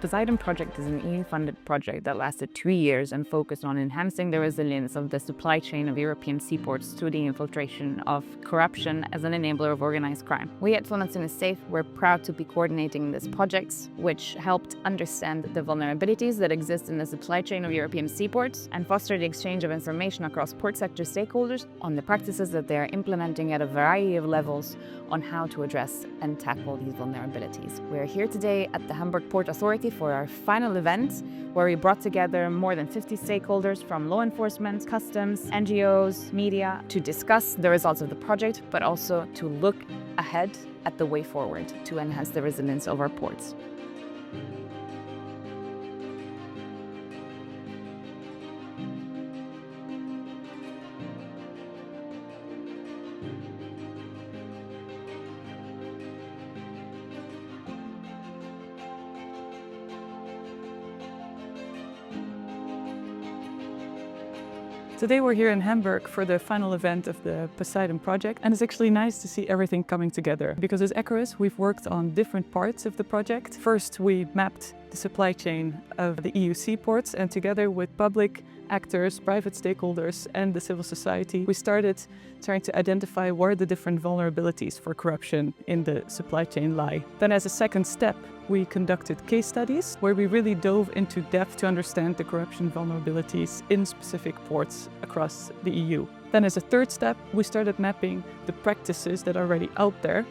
POSEIDON project is an EU-funded project that lasted 2 years and focused on enhancing the resilience of the supply chain of European seaports to the infiltration of corruption as an enabler of organized crime. We at Finance is Safe were proud to be coordinating this project, which helped understand the vulnerabilities that exist in the supply chain of European seaports and foster the exchange of information across port sector stakeholders on the practices that they are implementing at a variety of levels on how to address and tackle these vulnerabilities. We're here today at the Hamburg Port Authority for our final event, where we brought together more than 50 stakeholders from law enforcement, customs, NGOs, media, to discuss the results of the project, but also to look ahead at the way forward to enhance the resilience of our ports. Today we're here in Hamburg for the final event of the POSEIDON project, and it's actually nice to see everything coming together because as Echoes we've worked on different parts of the project. First we mapped the supply chain of the EU seaports, and together with public actors, private stakeholders and the civil society, we started trying to identify where the different vulnerabilities for corruption in the supply chain lie. Then as a second step, we conducted case studies where we really dove into depth to understand the corruption vulnerabilities in specific ports across the EU. Then as a third step, we started mapping the practices that are already out there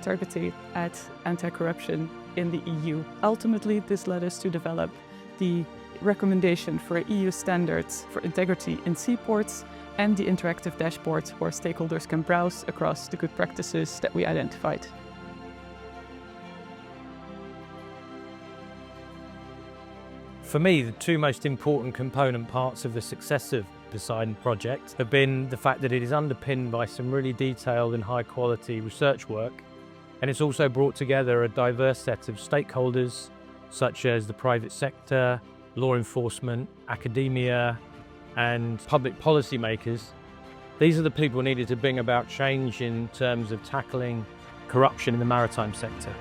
targeted at anti-corruption in the EU. Ultimately, this led us to develop the recommendation for EU standards for integrity in seaports and the interactive dashboards where stakeholders can browse across the good practices that we identified. For me, the two most important component parts of the success of the POSEIDON project have been the fact that it is underpinned by some really detailed and high quality research work, and it's also brought together a diverse set of stakeholders such as the private sector, law enforcement, academia and public policy makers. These are the people needed to bring about change in terms of tackling corruption in the maritime sector.